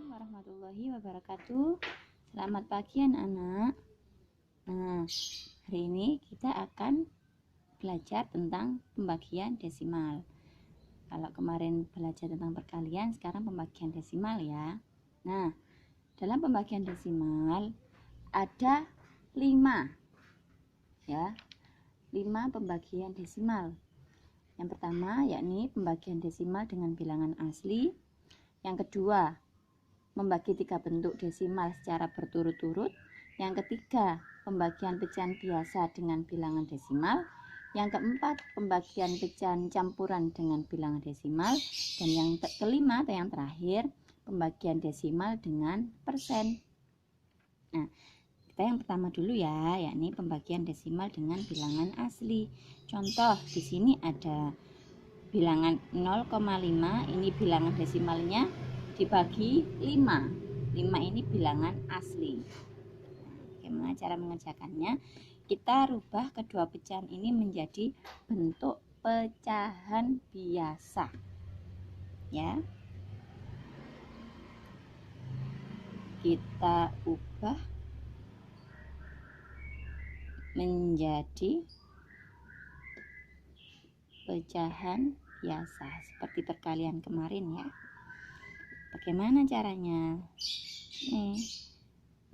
Warahmatullahi wabarakatuh. Selamat pagi anak-anak. Nah, hari ini kita akan belajar tentang pembagian desimal. Kalau kemarin belajar tentang perkalian, sekarang pembagian desimal ya. Nah, dalam pembagian desimal ada 5 ya. 5 pembagian desimal. Yang pertama yakni pembagian desimal dengan bilangan asli. Yang kedua, membagi 3 bentuk desimal secara berturut-turut. Yang ketiga, pembagian pecahan biasa dengan bilangan desimal. Yang keempat, pembagian pecahan campuran dengan bilangan desimal. Dan yang kelima atau yang terakhir, pembagian desimal dengan persen. Nah, kita yang pertama dulu ya, yakni pembagian desimal dengan bilangan asli. Contoh di sini ada bilangan 0,5, ini bilangan desimalnya dibagi 5. 5 ini bilangan asli. Bagaimana cara mengerjakannya? Kita rubah kedua pecahan ini menjadi bentuk pecahan biasa. Ya. Kita ubah menjadi pecahan biasa seperti perkalian kemarin ya. Bagaimana caranya? Nih,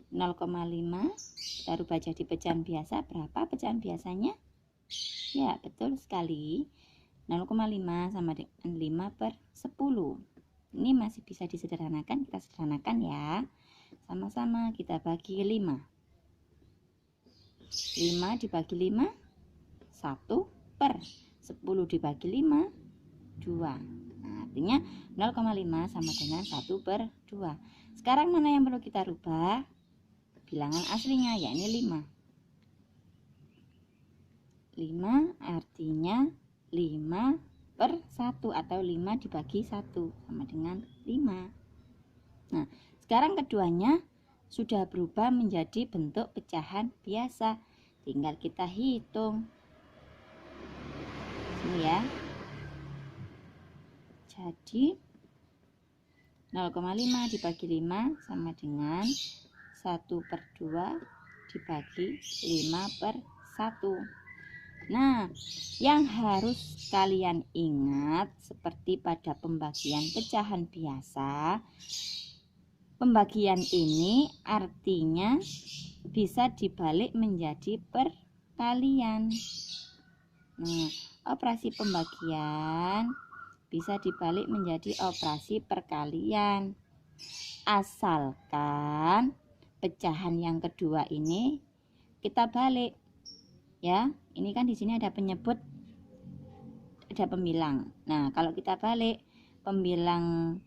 0,5 kita rubah jadi pecahan biasa. Berapa pecahan biasanya? Ya, betul sekali. 0,5 sama dengan 5/10. Ini masih bisa disederhanakan, kita sederhanakan ya. Sama-sama kita bagi 5. 5 dibagi 5, 1/10 dibagi 5, 2. Nah, artinya 0,5 sama dengan 1/2. Sekarang mana yang perlu kita rubah? Bilangan aslinya, yakni 5. 5 artinya 5/1 atau 5 dibagi 1 sama dengan 5. Nah, sekarang keduanya sudah berubah menjadi bentuk pecahan biasa. Tinggal kita hitung. Ini ya. Jadi 0,5 dibagi 5 sama dengan 1/2 dibagi 5/1. Nah, yang harus kalian ingat seperti pada pembagian pecahan biasa, pembagian ini artinya bisa dibalik menjadi perkalian. Nah, operasi pembagian bisa dibalik menjadi operasi perkalian. Asalkan pecahan yang kedua ini kita balik. Ya, ini kan di sini ada penyebut, ada pembilang. Nah, kalau kita balik pembilang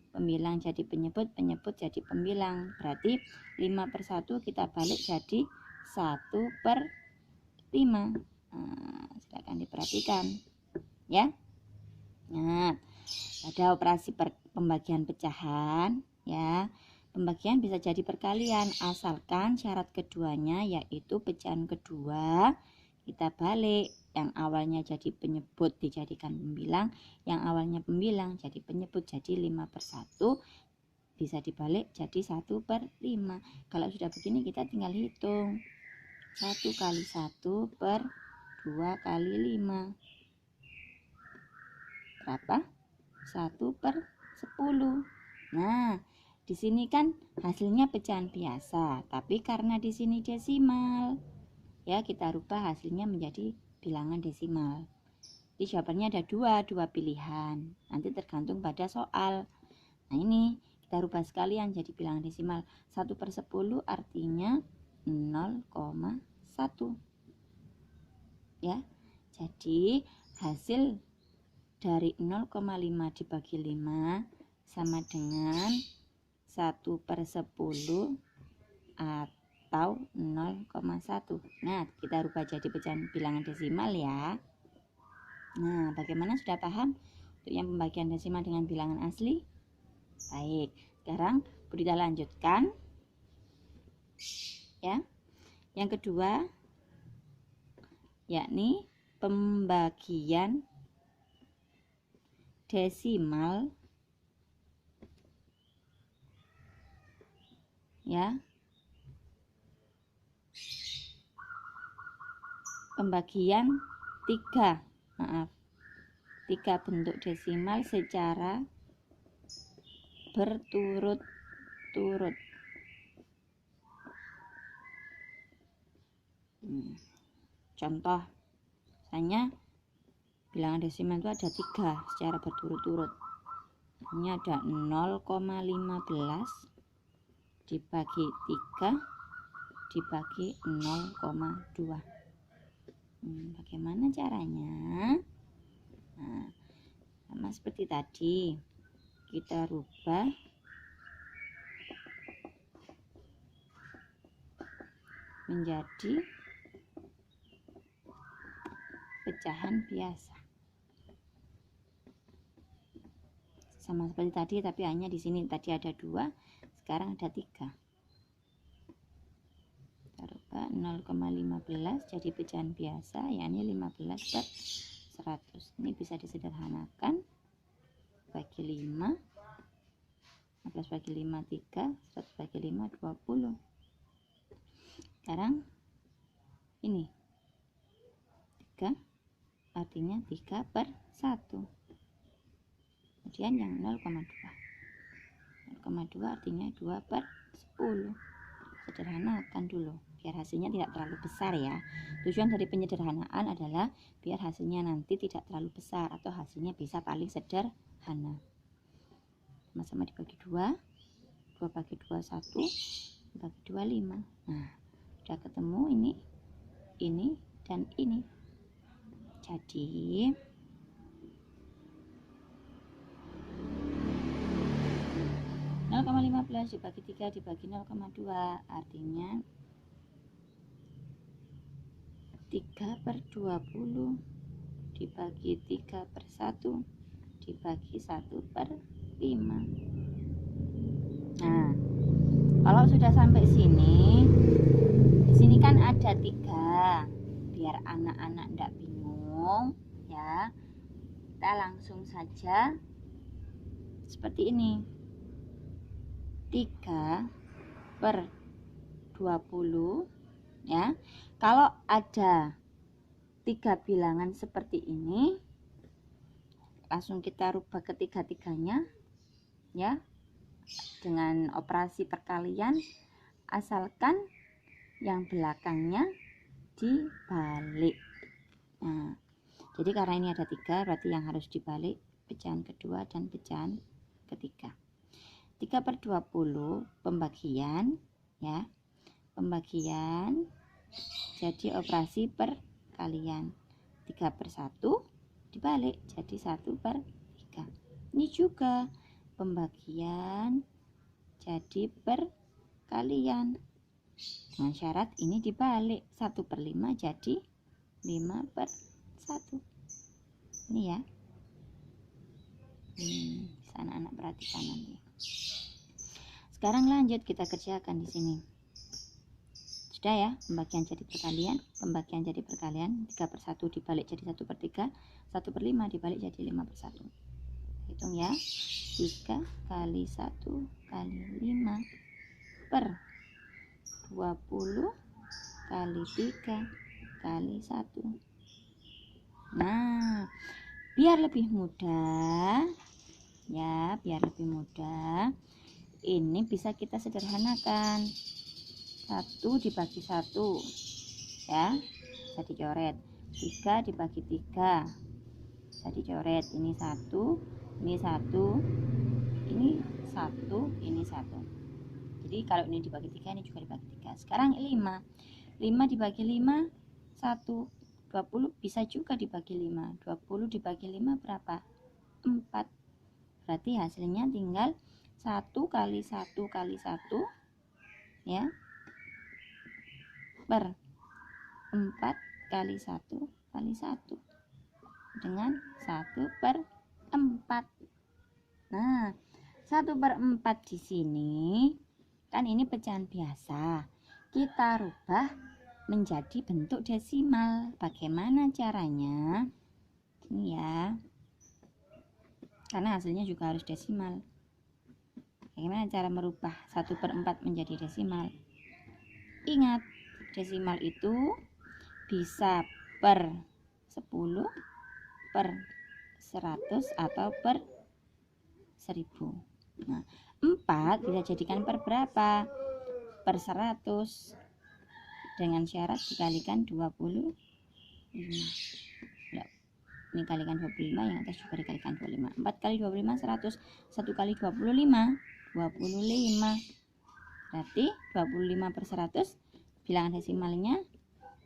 jadi penyebut jadi pembilang, berarti 5/1 kita balik jadi 1/5. Nah, silakan diperhatikan ya. Nah, ada operasi pembagian pecahan ya. Pembagian bisa jadi perkalian asalkan syarat keduanya yaitu pecahan kedua kita balik, yang awalnya jadi penyebut dijadikan pembilang, yang awalnya pembilang jadi penyebut, jadi 5/1 bisa dibalik jadi 1/5. Kalau sudah begini kita tinggal hitung 1 kali 1/2 kali 5 berapa? 1/10. Nah, di sini kan hasilnya pecahan biasa, tapi karena di sini desimal ya, kita rubah hasilnya menjadi bilangan desimal. Jadi jawabannya ada dua pilihan, nanti tergantung pada soal. Nah, ini kita rubah sekalian jadi bilangan desimal. 1/10 artinya 0,1 ya. Jadi hasil dari 0,5 dibagi 5 sama dengan 1/10 atau 0,1. Nah, kita rubah jadi pecahan bilangan desimal ya. Nah, bagaimana, sudah paham untuk yang pembagian desimal dengan bilangan asli? Baik, sekarang kita lanjutkan ya. Yang kedua yakni pembagian desimal ya, pembagian 3 bentuk desimal secara berturut-turut. Contoh, misalnya bilangan desimal itu ada 3 secara berturut-turut. Ini ada 0,15 dibagi 3 dibagi 0,2. Bagaimana caranya? Nah, sama seperti tadi, kita rubah menjadi pecahan biasa. Sama seperti tadi, tapi hanya di sini tadi ada 2, sekarang ada 3. Kita rubah 0,15 jadi pecahan biasa, yakni 15/100. Ini bisa disederhanakan, bagi 5, 15 bagi 5 3, 100 bagi 5 20. Sekarang ini 3 artinya 3/1. Kemudian yang 0,2 artinya 2/10. Sederhanakan dulu biar hasilnya tidak terlalu besar ya. Tujuan dari penyederhanaan adalah biar hasilnya nanti tidak terlalu besar atau hasilnya bisa paling sederhana. Sama-sama dibagi 2, 2 bagi 2 1, bagi 2 5. Nah, udah ketemu ini dan ini. Jadi 0,15 dibagi 3 dibagi 0,2 artinya 3/20 dibagi 3/1 dibagi 1/5. Nah, kalau sudah sampai sini, di sini kan ada 3. Biar anak-anak tidak bingung ya, kita langsung saja seperti ini. 3/20 ya. Kalau ada 3 bilangan seperti ini, langsung kita rubah ketiga-tiganya ya dengan operasi perkalian, asalkan yang belakangnya dibalik. Nah, jadi karena ini ada 3, berarti yang harus dibalik pecahan kedua dan pecahan ketiga. 3/20 pembagian ya, pembagian jadi operasi perkalian. 3/1 dibalik jadi 1/3. Ini juga pembagian jadi perkalian, dengan syarat ini dibalik, 1/5 jadi 5/1. Ini ya, bisa anak-anak perhatikan nanti. Sekarang lanjut kita kerjakan di sini. Sudah ya, pembagian jadi perkalian, 3/1 dibalik jadi 1/3, 1/5 dibalik jadi 5/1. Hitung ya, 3 kali 1 kali 5 per 20 kali 3 kali 1. Nah, biar lebih mudah ya, ini bisa kita sederhanakan. 1 dibagi 1 ya, bisa dicoret. 3 dibagi 3 bisa dicoret. Ini 1, ini 1, ini 1, ini 1. Jadi kalau ini dibagi 3, ini juga dibagi 3. Sekarang 5 dibagi 5 1, 20 bisa juga dibagi 5. 20 dibagi 5 berapa? 4. Berarti hasilnya tinggal 1 kali 1 kali 1 ya, per 4 kali 1 kali 1 dengan 1/4. Nah, 1/4 di sini kan ini pecahan biasa, kita rubah menjadi bentuk desimal. Bagaimana caranya? Ini ya, karena hasilnya juga harus desimal. Bagaimana cara merubah 1/4 menjadi desimal? Ingat, desimal itu bisa per 10, per 100, atau per 1000. Nah, 4 bisa jadikan per berapa? Per 100, dengan syarat dikalikan 25. Ini kalikan 25, yang atas juga dikalikan 25. 4 kali 25 100, 1 kali 25 25. Berarti 25 per 100 bilangan desimalnya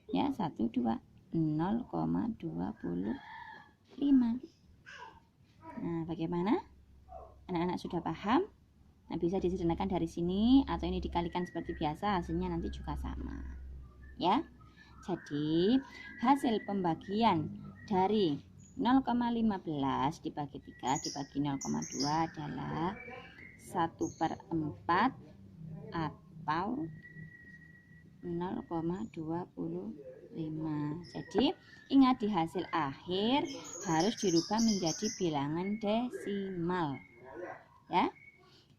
ya 12 0,25. Nah, bagaimana? Anak-anak sudah paham? Nah, bisa disederhanakan dari sini atau ini dikalikan seperti biasa, hasilnya nanti juga sama. Ya. Jadi, hasil pembagian dari 0,15 dibagi 3 dibagi 0,2 adalah 1/4 atau 0,25. Jadi ingat, di hasil akhir harus dirubah menjadi bilangan desimal. Ya.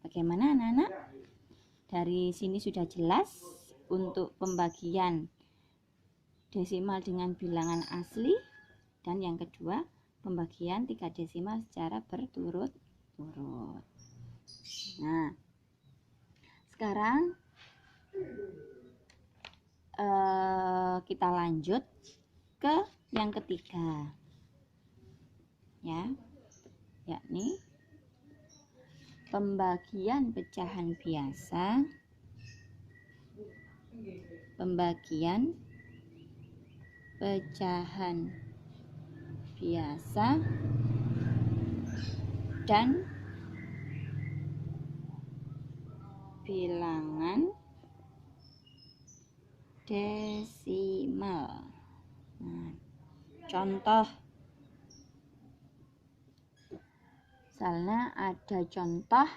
Bagaimana anak-anak? Dari sini sudah jelas untuk pembagian desimal dengan bilangan asli. Dan yang kedua, pembagian 3 desimal secara berturut-turut. Nah, sekarang kita lanjut ke yang ketiga, ya, yakni pembagian pecahan biasa, dan bilangan desimal. Nah, contoh, misalnya ada contoh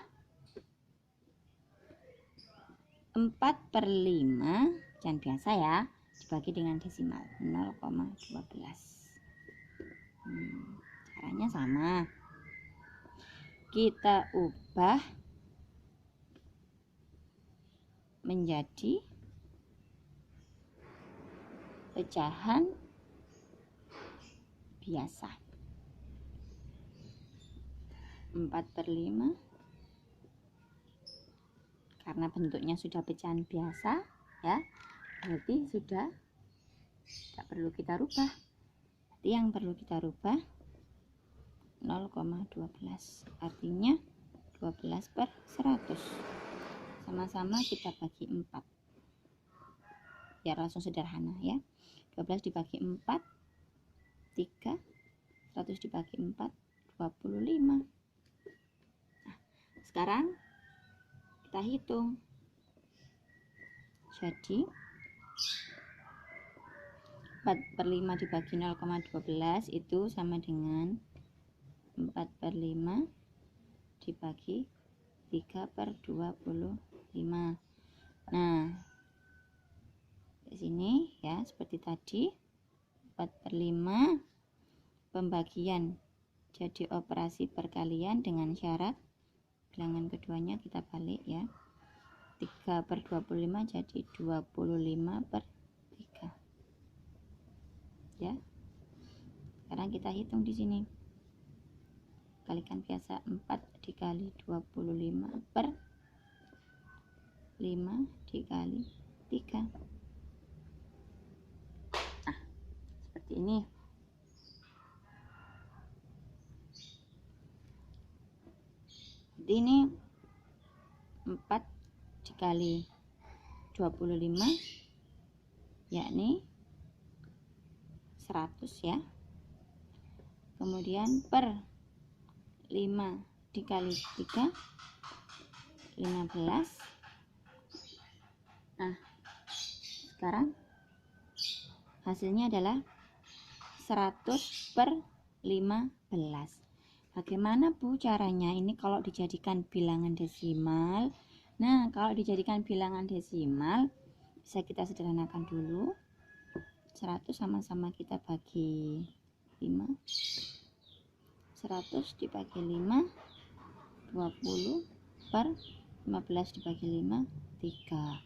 4/5, pecahan biasa ya, dibagi dengan desimal 0,12. Caranya sama, kita ubah menjadi pecahan biasa. 4/5 karena bentuknya sudah pecahan biasa ya, berarti sudah tidak perlu kita rubah. Jadi yang perlu kita rubah 0,12, artinya 12/100. Sama-sama kita bagi 4 biar langsung sederhana ya. 12 dibagi 4 3, 100 dibagi 4 25. Nah, sekarang kita hitung. Jadi 4/5 dibagi 0,12 itu sama dengan 4/5 dibagi 3/25. Nah, di sini ya seperti tadi, 4/5 pembagian jadi operasi perkalian dengan syarat bilangan keduanya kita balik ya. 3/25 jadi 25/3. Ya. Sekarang kita hitung di sini. Kalikan biasa 4 dikali 25/5 dikali 3. Nah, seperti ini. Jadi ini 4 dikali 25 yakni 100 ya. Kemudian per 5 dikali 3 15. Nah, sekarang hasilnya adalah 100/15. Bagaimana Bu caranya? Ini kalau dijadikan bilangan desimal. Nah, kalau dijadikan bilangan desimal bisa kita sederhanakan dulu. 100 sama-sama kita bagi 5. 100 dibagi 5, 20 per 15 dibagi 5, 3.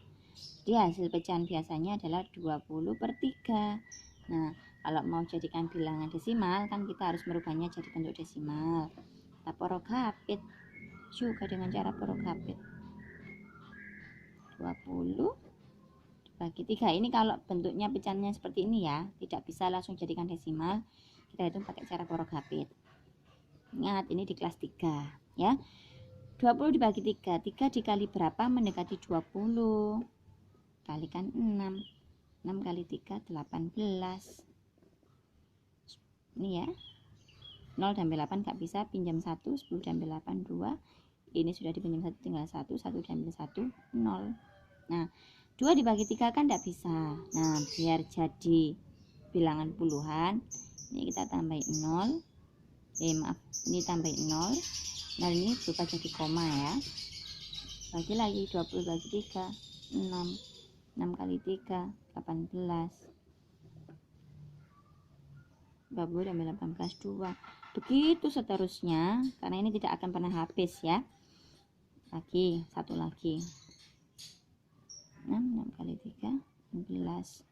Jadi hasil pecahan biasanya adalah 20 per 3. Nah, kalau mau jadikan bilangan desimal kan kita harus merubahnya jadi bentuk desimal. Kita porokapit juga dengan cara porokapit. 20 dibagi 3. Ini kalau bentuknya pecahannya seperti ini ya, tidak bisa langsung jadikan desimal. Kita hitung pakai cara porokapit. Ingat, ini di kelas 3 ya. 20 dibagi 3. 3 dikali berapa mendekati 20? Kalikan 6. 6 kali 3 18. Ini ya. 0 dan 8 gak bisa, pinjam 1. 10 dan 8 2. Ini sudah dipinjam 1, tinggal 1. 1 dan 1 0. Nah, 2 dibagi 3 kan tidak bisa. Nah, biar jadi bilangan puluhan, ini kita tambahin 0. Maaf, ini tambahin 0. Nah, ini berubah jadi koma ya. Bagi lagi 20 bagi 3 6. 6 kali 3 18. 20 dan 18 2. Begitu seterusnya, karena ini tidak akan pernah habis ya. Lagi, satu lagi. 6 kali 3 16.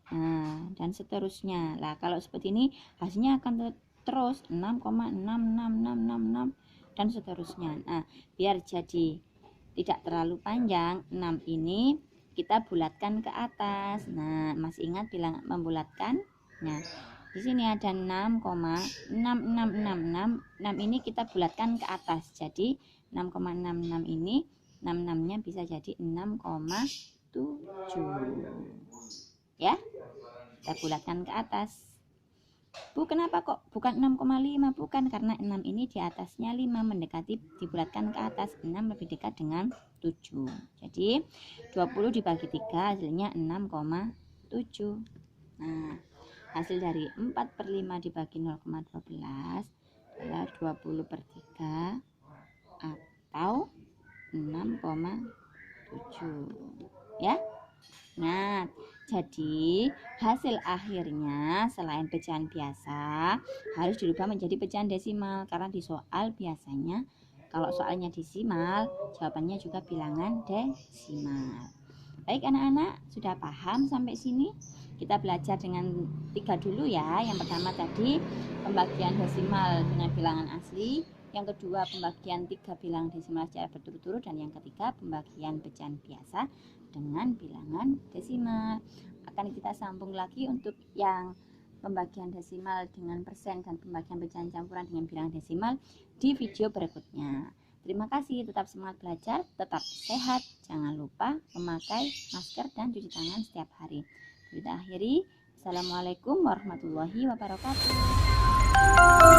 Nah, dan seterusnya. Lah, kalau seperti ini hasilnya akan terus 6,66666 dan seterusnya. Nah, biar jadi tidak terlalu panjang, 6 ini kita bulatkan ke atas. Nah, masih ingat bilang membulatkan? Nah, di sini ada 6,6666. 6 ini kita bulatkan ke atas. Jadi 6,66 ini 66-nya bisa jadi 6,7. Ya. Kita bulatkan ke atas. Bu, kenapa kok bukan 6,5? Bukan, karena 6 ini di atasnya 5, mendekati dibulatkan ke atas. 6 lebih dekat dengan 7. Jadi 20 dibagi 3 hasilnya 6,7. Nah, hasil dari 4 per 5 dibagi 0,12 adalah 20 per 3 atau 6,7 ya. Nah, jadi hasil akhirnya selain pecahan biasa harus dirubah menjadi pecahan desimal, karena di soal biasanya kalau soalnya desimal jawabannya juga bilangan desimal. Baik anak-anak, sudah paham sampai sini? Kita belajar dengan 3 dulu ya. Yang pertama tadi pembagian desimal dengan bilangan asli, yang kedua pembagian 3 bilangan desimal secara berturut-turut, dan yang ketiga pembagian pecahan biasa dengan bilangan desimal. Akan kita sambung lagi untuk yang pembagian desimal dengan persen dan pembagian pecahan campuran dengan bilangan desimal di video berikutnya. Terima kasih, tetap semangat belajar, tetap sehat, jangan lupa memakai masker dan cuci tangan setiap hari. Kita akhiri, Assalamualaikum warahmatullahi wabarakatuh.